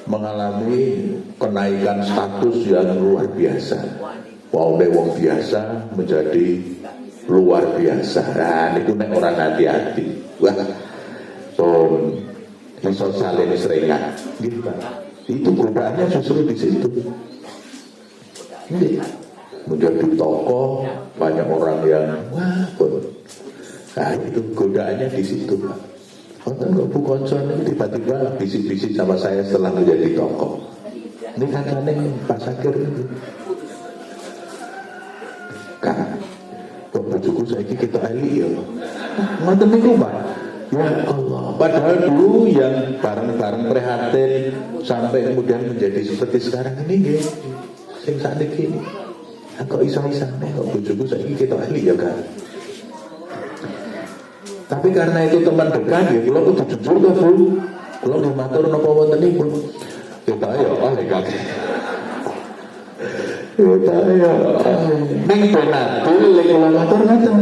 mengalami kenaikan status yang luar biasa. Wong biasa menjadi luar biasa. Nah, itu nek orang hati-hati. Wah, ton iso salin seringan. Gitu Pak. Itu godaannya justru di situ. Ini menjadi tokoh banyak orang yang wah, nah itu godaannya di situ Pak. Konten kok Bu Konson tiba-tiba bisik-bisik sama saya setelah menjadi tokoh. Ini kadang-kadang Pak Sakir itu. Kak, kok bojoku saiki kita ali ya. Ngoten niku Pak. Ya Allah. Padahal dulu yang bareng-bareng prihatin sampai kemudian menjadi seperti sekarang ini nggih. Sing sakniki ini. Kok iso-isane kok bojoku saiki kita ali ya Kak. Tapi karena itu teman dekat ya kula kudu jujur to Bu. Kula nggih matur napa wonten niku. Kita ya oleh kakek. Kita ya ning penatu ning matur ngoten.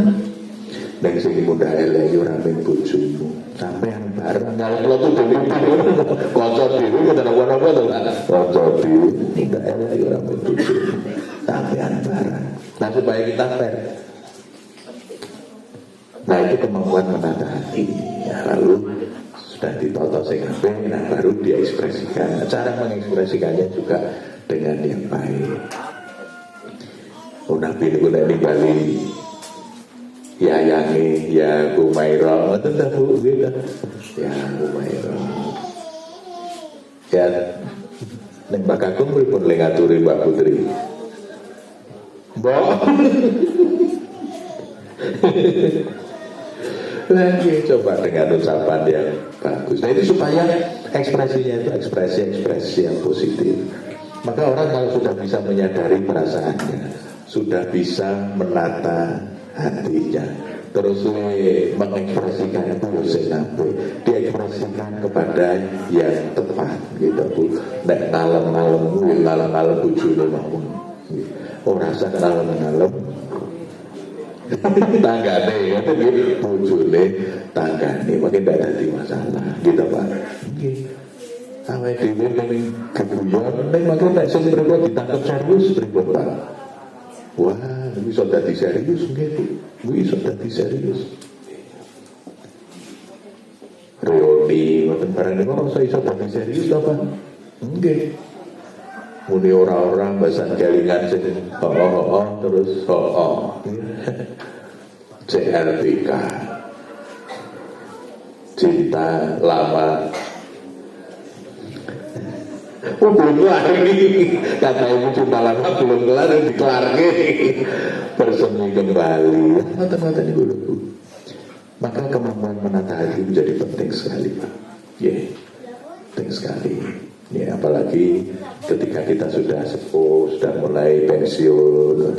Ning sing muda elek ora men bojomu. Sampeyan bareng kalau tuh dhewe kanca dhewe kok apa to kanca dhewe ning elek ora men bojomu. Sampeyan bareng. Nah supaya kita fair. Nah itu kemampuan menata hati ya, lalu dan ditoto sing apik, nah baru dia ekspresikan. Cara mengekspresikannya juga dengan yang baik. Nabi niku nek ningali yayange ya Humairah ngoten ta Bu gitu. Ya Humairah. Ya nek Mbak Kakung pripun le ngaturi Mbak Putri? Mbok. Lagi coba dengan ucapan yang bagus. Nah itu supaya ekspresinya itu ekspresi yang positif. Maka orang kalau sudah bisa menyadari perasaannya, sudah bisa menata hatinya, terus mengekspresikan itu diekspresikan kepada yang tepat gitu Bu. Nek ngalem bojone mawon. Ora usah ngalem tanggane ngoten nggih, bojone tanggane makin ndak dadi masalah gitu Pak. Nggih. Awake dhewe ning kebuyon ning makin nek sing mriko ditangkep serius pripun Pak? Wah, bisa dadi serius nggih Bu. Bisa dadi serius. Reuni ngoten barang niku ora iso dadi serius to Pak? Nggih. Muni ora-ora bahasan kelingan sing terus CRTK cinta lama. Belum kelar ini kata ibu cinta lama belum kelar dikelarke bersemi kembali. Mata-mata ini dulu Bu. Maka kemampuan menata hati menjadi penting sekali Pak. Penting sekali. Ya, apalagi ketika kita sudah sepuh, sudah mulai pensiun,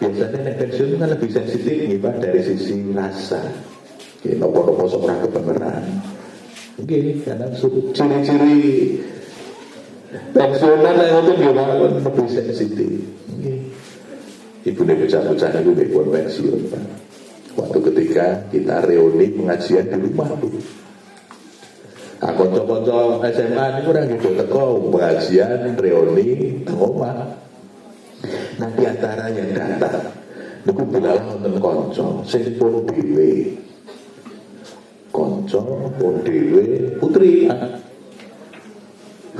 biasanya pensiun kan lebih sensitif nih Pak dari sisi rasa. Nopo-nopo seorang kebenaran. Mungkin karena ciri-ciri pensiunan itu gimana lebih sensitif. Ibu nih bocah-bocah itu pun pensiun Pak. Waktu ketika kita reuni pengajian di rumah Bu. Konco-konco SMA ini kurang gitu teko pengajian reuni omah. Nah di antara yang datang niku bilalah wonten konco sing pun dhewe. Konco pun dhewe putri.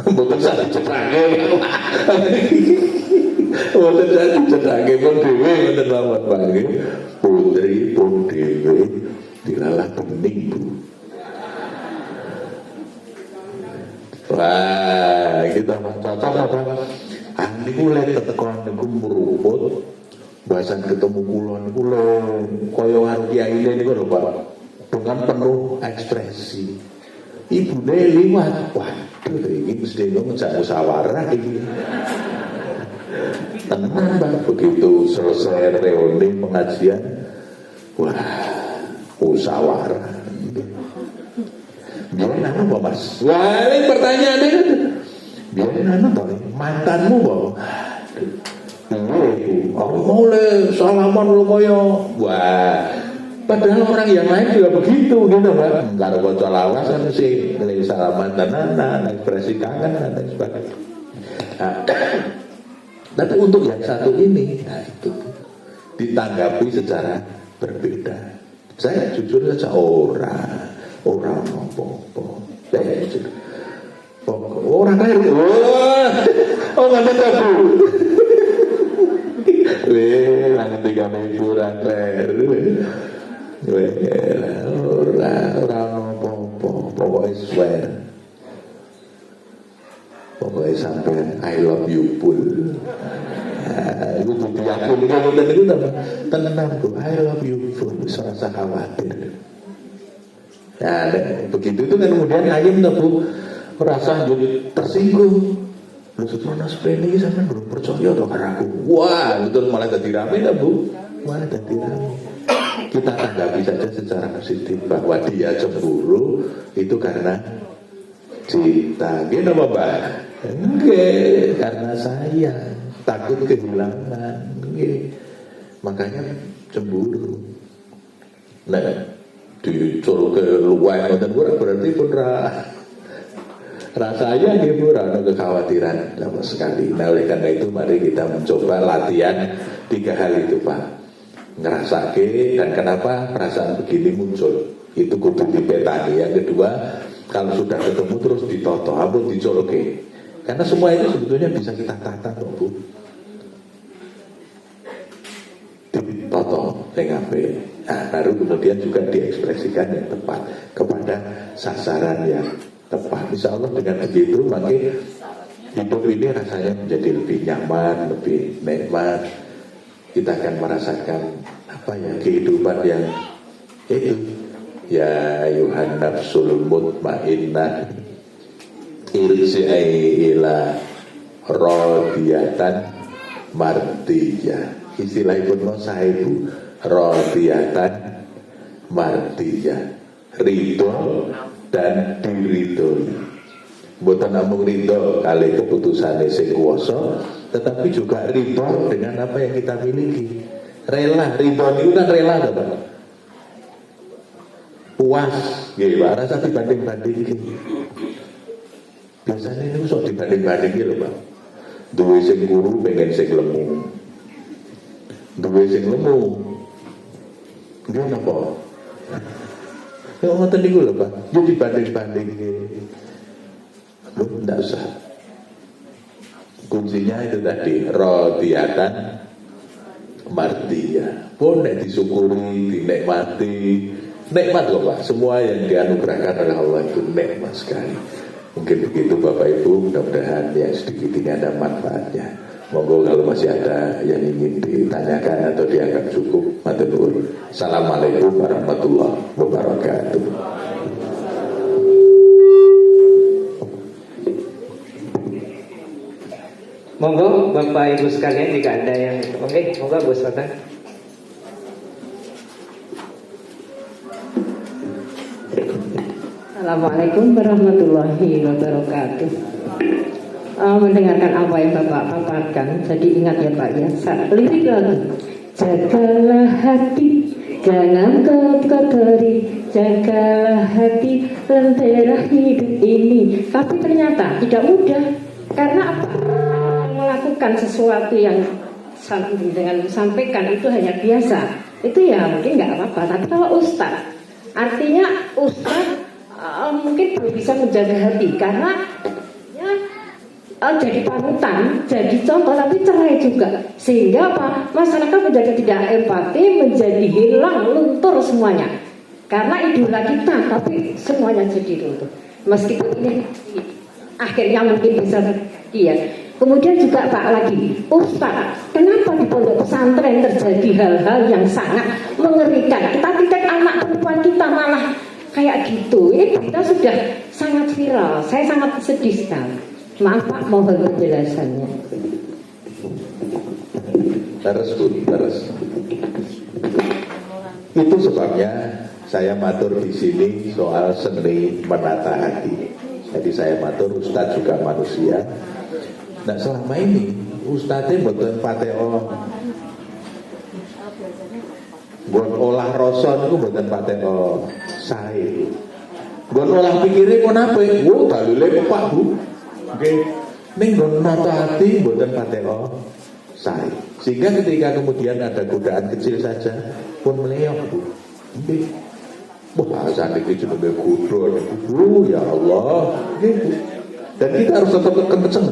Mboten sak dicethake. Mboten sak dicethake pun dhewe wonten mawon Pak nggih. Putri pun dhewe dilalah bening Bu. Wah, kita cocok apa? Niku lek tetekon niku meruput, bahasan ketemu kulon kaya karo kiyaine niku lho Pak. Dengan penuh ekspresi. Ibune liwat, waduh iki mesti ngejak musyawarah iki. Tenang Pak, begitu selesai reuni pengajian, wah, musyawarah. Biar apa Mas? Wah ini pertanyaannya kan biar apa mantanmu Pak? Mulai salaman lu koyo. Wah padahal orang yang lain juga begitu gitu Pak. Kalau bocah lawas kan sih salaman tenanan, ekspresi kangen dan sebagainya. Tapi untuk yang satu ini, nah itu ditanggapi secara berbeda. Saya jujur saja orang apa-apa. Orang lain. Nggak ada Bu. Langan 3 minggu orang apa-apa. Pokoknya swear. Pokoknya sampai I love you pun. Itu yakin kalau itu tenang Bu. I love you pun. Serasa khawatir. Nah, begitu itu kan kemudian ayam tuh Bu merasa jadi tersinggung. Lu setelah sepele ini sampai belum percaya tuh karena aku. Wah, itu malah jadi rame tuh Bu. Malah jadi rame. Kita tanggapi saja secara positif bahwa dia cemburu itu karena cinta. Gitu apa Mbak? Enggak, karena sayang, takut kehilangan. Enggak. Makanya cemburu. Nah, dicur ke luar dan berarti pun rasanya gitu ada kekhawatiran sama sekali. Nah oleh karena itu mari kita mencoba latihan 3 hal itu Pak. Ngerasake dan kenapa perasaan begini muncul. Itu kudu dipetani. Yang kedua, kalau sudah ketemu terus ditoto, ampun dicoloke. Karena semua itu sebetulnya bisa kita tata kok, Bu. Ditoto dengan nah, baru kemudian juga diekspresikan yang tepat kepada sasaran yang tepat. Insya Allah dengan begitu maka hidup ini rasanya menjadi lebih nyaman, lebih nikmat. Kita akan merasakan apa ya, kehidupan yang itu. Ya ayuhan nafsul mutmainnah irji'i ila radiyatan mardiyah. Istilahipun mau sahibu radiyatan mardiyah, ridho dan diridhoi. Mboten namung ridho kali keputusan sing kuwasa, tetapi juga ridho dengan apa yang kita miliki. Rela, ridho itu kan rela to, Pak. Puas, nggih, Pak, rasa dibanding-bandingin. Biasanya ini sok dibanding-bandingin lho, Pak. Duwe sing kuru pengen sing lemu. Duwe sing lemu. Nggih napa? Ya ngoten niku lho, Pak. Yo dibanding-bandingin. Loh, enggak usah. Kuncinya itu tadi, radiyatan mardiyah. Pun nek disyukuri, dinikmati, nikmat loh Pak. Semua yang dianugerahkan oleh Allah itu nikmat sekali. Mungkin begitu Bapak Ibu, mudah-mudahan yang sedikit ini ada manfaatnya. Monggo kalau masih ada yang ingin ditanyakan atau dianggap cukup, matur nuwun. Assalamualaikum warahmatullahi wabarakatuh. Monggo Bapak Ibu sekalian, jika ada yang oke, monggo Bu Sultan. Assalamualaikum warahmatullahi wabarakatuh. Mendengarkan apa yang Bapak paparkan, jadi ingat ya Pak ya, lirik lagu. Jagalah hati, jangan kau kotori, jagalah hati, lentera hidup ini. Tapi ternyata tidak mudah. Karena apa? Melakukan sesuatu yang dengan sampaikan itu hanya biasa, itu ya mungkin nggak apa-apa. Tapi kalau ustaz, artinya ustaz mungkin belum bisa menjaga hati karena ya, jadi panutan, jadi contoh, tapi cerai juga, sehingga apa? Masyarakat menjadi tidak empati, menjadi hilang, luntur semuanya. Karena idola kita, tapi semuanya jadi luntur. Meskipun ini akhirnya mungkin bisa iya. Kemudian juga Pak lagi, Ustaz, kenapa di pondok pesantren terjadi hal-hal yang sangat mengerikan? Kita titik anak perempuan kita malah kayak gitu. Ini berita sudah sangat viral. Saya sangat sedih sekali. Maaf Pak, mohon penjelasannya. Terus Bu, terus. Itu sebabnya saya matur di sini soal seni menata hati. Jadi saya matur, Ustadz juga manusia. Nah selama ini Ustadznya buatan pateo, buat olah rasa itu buatan pateo saya. Buat olah pikirnya pun apa? Wow, dalile Pak Bu. Oke, ning nggon nata hati buatan pateo saya. Sehingga ketika kemudian ada godaan kecil saja pun meleok Bu. Oke. Wah, saat ini cuma berkudo, ya Allah, gitu. Dan kita harus tetap kenceng.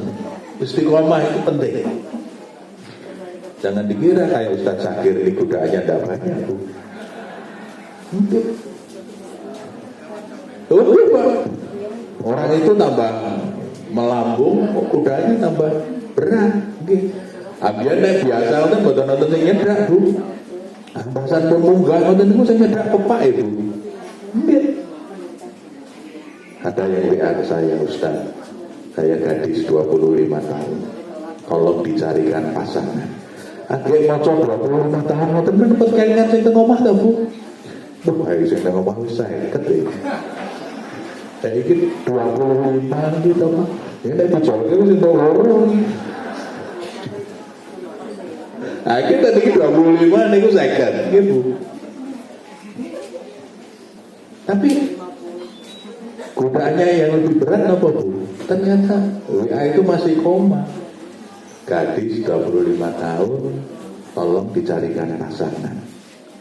Istiqomah itu penting. Jangan dikira kayak Ustaz Syakir ini godaannya tidak banyak, Bu. Pak. Orang itu tambah melambung, godaannya tambah berat. Ambiane biasa kan boten nonton sing nyedak, Bu. Ambasan pun munggah nonton niku sing nyedak pepak itu. Ada yang WA ke saya, Ustaz, saya gadis 25 tahun, tolong dicarikan pasangan. Akhirnya mau coba 25 tahun, mau temen dapat keinginan saya tengok omah tak Bu? Ayo saya tengok omah saya ketik. Saya ingin 25 gitu Pak. Ya nek dicolke wis entuk loro. Akhirnya tadi 25 niku 50 nggih Bu. Tapi godaannya yang lebih berat apa Bu? Ternyata WA itu masih koma. Gadis 25 tahun, tolong dicarikan pasangan.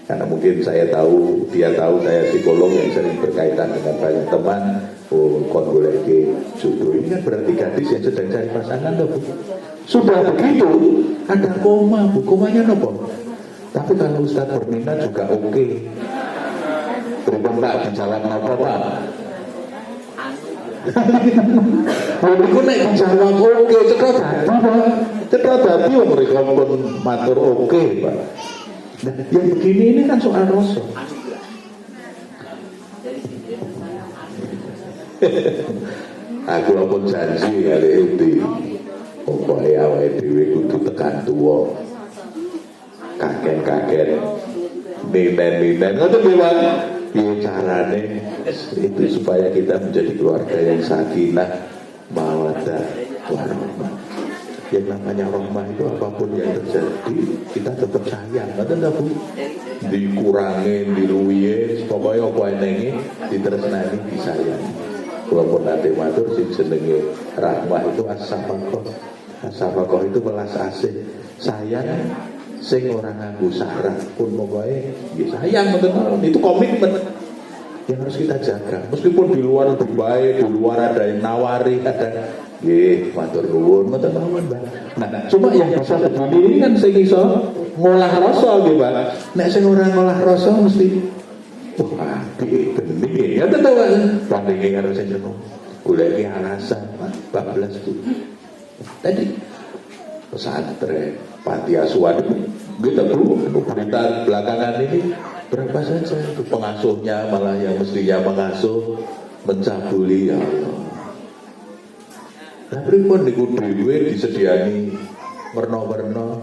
Karena mungkin saya tahu, dia tahu saya psikolog yang sering berkaitan dengan banyak teman. Oh, kon golek jodoh ini kan berarti gadis yang sedang cari pasangan toh, Bu. Sudah begitu, ada koma, Bu. Komanya nopo? Tapi kalau Ustaz berminat juga oke. Berhubung tak dijawab apa Pak? Aku nek dijawab oke, cetok dadi Pak. Cetok dadi wong mereka pun matur oke Pak. Nah, yang begini ini kan soal rasa. Aku pun janji kali ini, pokoknya awake dhewe kudu tekan tua, kakek-kakek, nenen-nenen, ngoten nggih Pak. Piye carane itu supaya kita menjadi keluarga yang sakinah, mawaddah, warahmah. Yang namanya rahmah itu apapun yang terjadi kita tetap sayang, ngoten ta Bu? Dikurangin, diluwihe, pokoknya apa enenge ditresnani, disayang. Walaupun nanti matur sing jenenge rahmah itu as-safaqah. As-safaqah itu belas asih, sayang sing ora nganggo syarat pun pokoknya ya sayang, betul. Itu komitmen yang harus kita jaga. Meskipun di luar lebih baik, di luar ada yang nawari, ada nggih matur nuwun, mboten mawon, Mbak. Nah, cuma yang bisa begini ini kan sing iso ngolah rasa nggih, Mbak. Nek sing ora ngolah rasa mesti wah, bening ya tetep bandinge karo sing jeneng golek alasan bablas itu. Tadi pesantren panti asuhan kita dulu berita belakangan ini berapa saja itu pengasuhnya malah yang mestinya mengasuh mencabuli, ya Allah. Nah, pripun niku dhewe disediani werna-werna.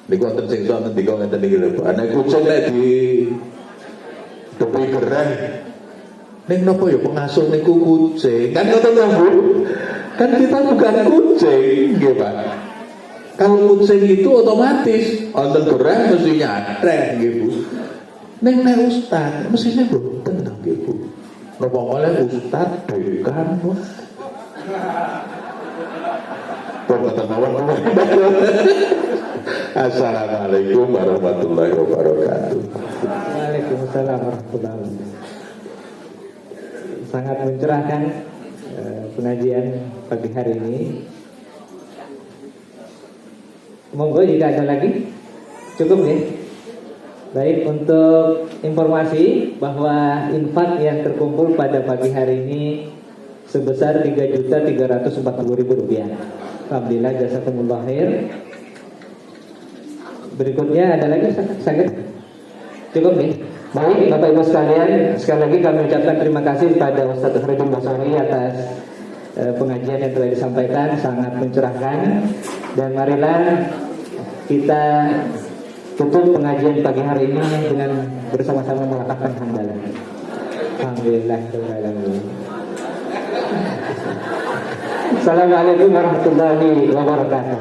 Niku wonten sing sok ngendika ngeten iki lho, anak kucing nek di tepi gereng. Ning napa ya pengasuh niku kucing? Kan ngoten lho, Bu. Kan kita bukan kucing, nggih, Pak. Kalau kucing itu otomatis wonten gereng mesti nyatreh, nggih, Bu. Ning nek ustaz mestine boten to, nggih, Bu. Napa oleh ustaz dekan. Assalamualaikum warahmatullahi wabarakatuh. Waalaikumsalam warahmatullahi wabarakatuh. Sangat mencerahkan pengajian pagi hari ini. Monggo jika ada lagi, cukup ya. Baik, untuk informasi bahwa infak yang terkumpul pada pagi hari ini sebesar Rp3.340.000. Alhamdulillah, jazakumullah khair. Berikutnya ada lagi sakit? Cukup nih. Baik, Bapak Ibu sekalian, sekali lagi kami ucapkan terima kasih kepada Ustaz Khairuddin Basari atas pengajian yang telah disampaikan, sangat mencerahkan. Dan marilah kita tutup pengajian pagi hari ini dengan bersama-sama melafazkan hamdalah. Alhamdulillah. Assalamualaikum warahmatullahi wabarakatuh.